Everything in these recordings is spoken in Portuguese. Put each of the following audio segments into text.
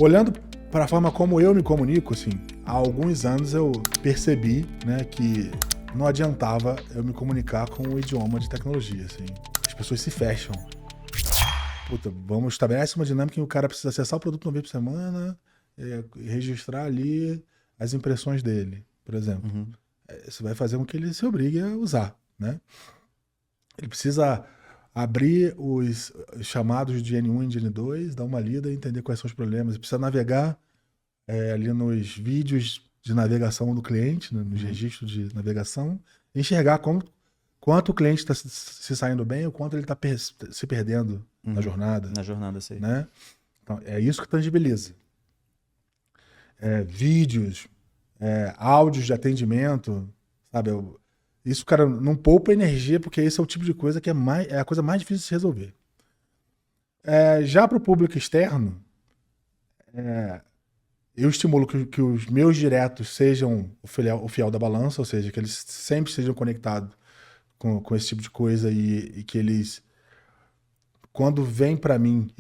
Olhando para a forma como eu me comunico, assim, há alguns anos eu percebi, né, que não adiantava eu me comunicar com o idioma de tecnologia, assim. As pessoas se fecham. Puta, vamos estabelecer uma dinâmica em que o cara precisa acessar o produto uma vez por semana, e registrar ali as impressões dele, por exemplo. Uhum. Isso vai fazer com que ele se obrigue a usar, né? Ele precisa abrir os chamados de N1 e de N2, dar uma lida e entender quais são os problemas. Ele precisa navegar ali nos vídeos de navegação do cliente, né, nos registros de navegação, e enxergar quanto o cliente está se saindo bem ou quanto ele está se perdendo na jornada. Na jornada, sei. Né? Então, é isso que tangibiliza. Vídeos, áudios de atendimento, sabe? Isso, cara, não poupa energia, porque esse é o tipo de coisa que é a coisa mais difícil de se resolver. Já para o público externo, eu estimulo que os meus diretos sejam o fiel da balança, ou seja, que eles sempre estejam conectados com esse tipo de coisa e que eles, quando vêm para mim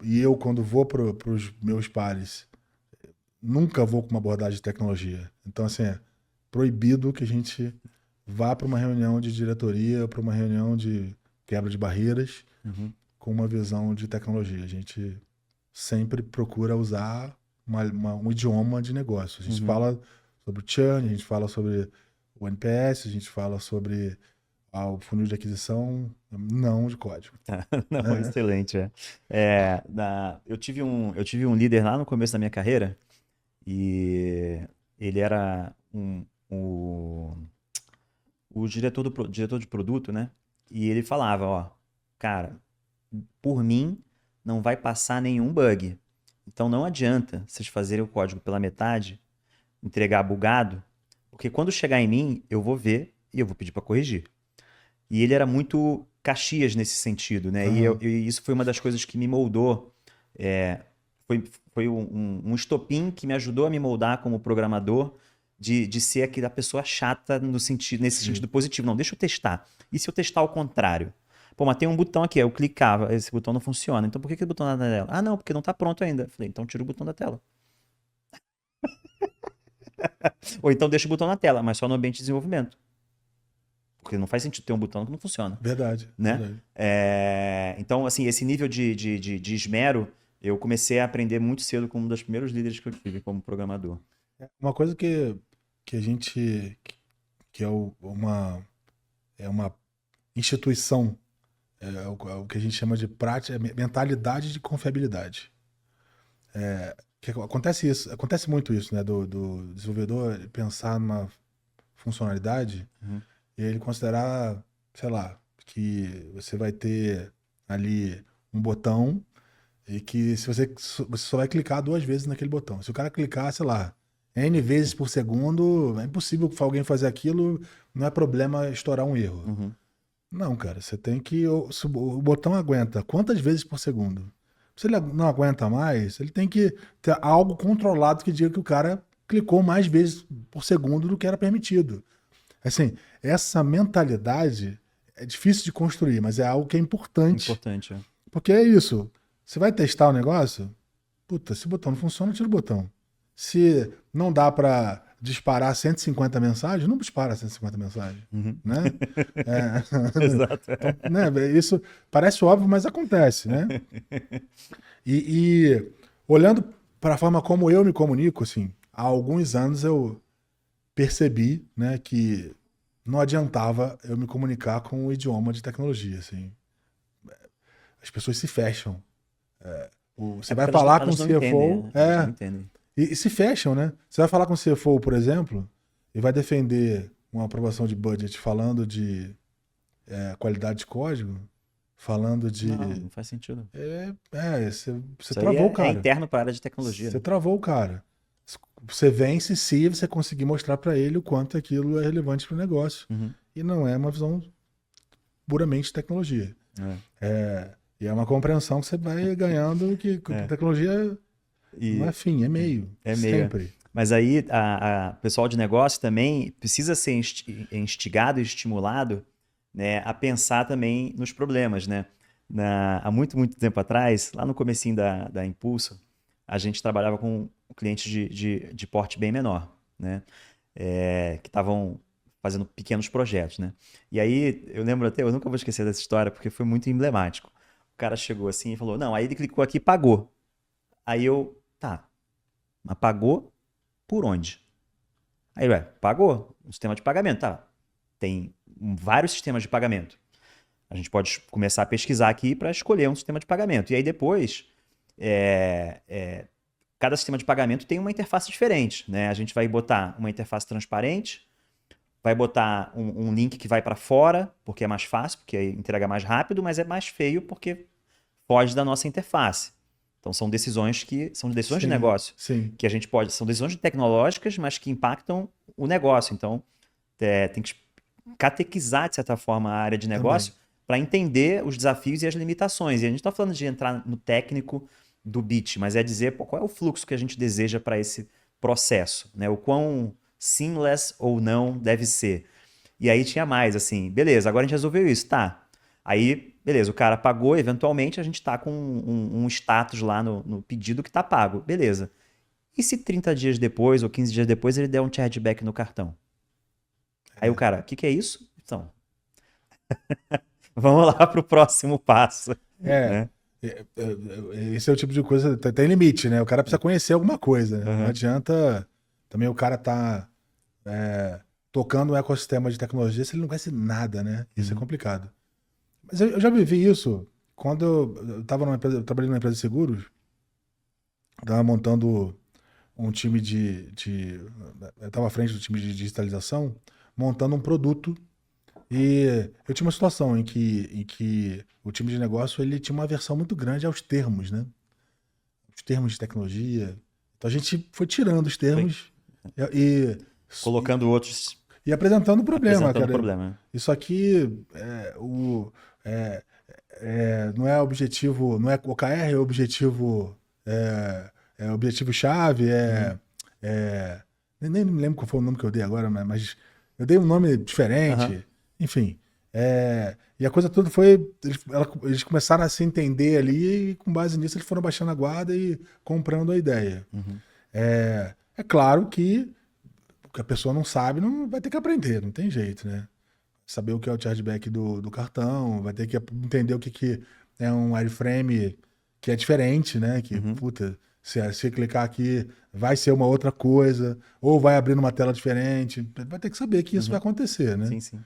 e eu, quando vou para os meus pares, nunca vou com uma abordagem de tecnologia. Então, assim, é proibido que a gente vá para uma reunião de diretoria, para uma reunião de quebra de barreiras, com uma visão de tecnologia. A gente sempre procura usar um idioma de negócio. A gente fala sobre o churn, a gente fala sobre o NPS, a gente fala sobre o funil de aquisição, não de código. Não, excelente. Eu tive um líder lá no começo da minha carreira e ele era o diretor de produto, né? E ele falava, ó, cara, por mim não vai passar nenhum bug. Então não adianta vocês fazerem o código pela metade, entregar bugado, porque quando chegar em mim, eu vou ver e eu vou pedir para corrigir. E ele era muito Caxias nesse sentido, né? E isso foi uma das coisas que me moldou. Foi um estopim que me ajudou a me moldar como programador, de ser aquela pessoa chata nesse sentido positivo. Não, deixa eu testar. E se eu testar ao contrário? Pô, mas tem um botão aqui, eu clicava, esse botão não funciona. Então por que o botão tá na tela? Ah, não, porque não tá pronto ainda. Eu falei, então tira o botão da tela. Ou então deixa o botão na tela, mas só no ambiente de desenvolvimento. Porque não faz sentido ter um botão que não funciona. Verdade. Né? Verdade. Então, assim, esse nível de esmero, eu comecei a aprender muito cedo como um dos primeiros líderes que eu tive como programador. Uma coisa que a gente... que é uma instituição, é o que a gente chama de prática, mentalidade de confiabilidade. Que acontece muito isso, né? Do desenvolvedor pensar numa funcionalidade e ele considerar, sei lá, que você vai ter ali um botão e que você só vai clicar 2 vezes naquele botão. Se o cara clicar, sei lá, N vezes por segundo, é impossível que alguém fazer aquilo, não é problema estourar um erro. Não, cara, você tem que... Se o botão aguenta quantas vezes por segundo? Se ele não aguenta mais, ele tem que ter algo controlado que diga que o cara clicou mais vezes por segundo do que era permitido. Assim, essa mentalidade é difícil de construir, mas é algo que é importante. Importante, Porque é isso. Você vai testar o negócio? Puta, se o botão não funciona, tira o botão. Se não dá para disparar 150 mensagens, não dispara 150 mensagens. Né? Exato. Então, né, isso parece óbvio, mas acontece, né? E olhando para a forma como eu me comunico, assim, há alguns anos eu percebi, né, que não adiantava eu me comunicar com o idioma de tecnologia, assim. As pessoas se fecham. Você vai falar com o CFO... Elas não entendem. E se fecham, né? Você vai falar com o CFO, por exemplo, e vai defender uma aprovação de budget falando de qualidade de código, falando de... Não faz sentido. Você travou o cara. É interno para a área de tecnologia. Você travou o cara. Você vence se você conseguir mostrar para ele o quanto aquilo é relevante para o negócio. E não é uma visão puramente de tecnologia. E é uma compreensão que você vai ganhando que tecnologia não é fim, é meio. É meio. Sempre. Mas aí o pessoal de negócio também precisa ser instigado e estimulado, né, a pensar também nos problemas, né? Há muito tempo atrás, lá no comecinho da Impulso, a gente trabalhava com clientes de porte bem menor, né? Que estavam fazendo pequenos projetos, né? E aí, eu lembro até, eu nunca vou esquecer dessa história, porque foi muito emblemático. O cara chegou assim e falou, não, aí ele clicou aqui e pagou. Aí eu, tá, mas pagou por onde? Aí, pagou, um sistema de pagamento, tá? Tem vários sistemas de pagamento. A gente pode começar a pesquisar aqui para escolher um sistema de pagamento. E aí depois, cada sistema de pagamento tem uma interface diferente, né? A gente vai botar uma interface transparente, vai botar um link que vai para fora, porque é mais fácil, porque entrega mais rápido, mas é mais feio porque foge da nossa interface. Então são decisões de Sim, negócio sim. que a gente pode, são decisões tecnológicas, mas que impactam o negócio. Então tem que catequizar de certa forma a área de negócio para entender os desafios e as limitações. E a gente não está falando de entrar no técnico do bit, mas é dizer qual é o fluxo que a gente deseja para esse processo, né? O quão seamless ou não deve ser. E aí tinha mais, assim, beleza, agora a gente resolveu isso, tá. Aí, beleza, o cara pagou, eventualmente a gente tá com um status lá no pedido que tá pago, beleza. E se 30 dias depois ou 15 dias depois ele der um chargeback no cartão? Aí o cara, o que é isso? Então, vamos lá pro próximo passo, É, né? esse é o tipo de coisa, tem limite, né? O cara precisa conhecer alguma coisa, né? Não Uhum. adianta também o cara tá tocando um ecossistema de tecnologia se ele não conhece nada, né? Isso é complicado. Mas eu já vivi isso quando eu tava eu trabalhei numa empresa de seguros, tava montando um time eu tava à frente do time de digitalização, montando um produto. E eu tinha uma situação em que o time de negócio ele tinha uma aversão muito grande aos termos, né? Os termos de tecnologia. Então a gente foi tirando os Foi termos e, colocando outros, e apresentando o problema, apresentando o cara. problema. Isso aqui é, não é objetivo, não é OKR, é objetivo, é objetivo-chave, nem me lembro qual foi o nome que eu dei agora, mas eu dei um nome diferente. Aham. Enfim, e a coisa toda foi. Eles começaram a se entender ali, e com base nisso eles foram baixando a guarda e comprando a ideia. Uhum. É claro que o que a pessoa não sabe não vai ter que aprender, não tem jeito, né? Saber o que é o chargeback do cartão, vai ter que entender o que é um wireframe que é diferente, né? Que, Uhum. puta, se clicar aqui vai ser uma outra coisa, ou vai abrir numa tela diferente. Vai ter que saber que isso vai acontecer, né? Sim, sim.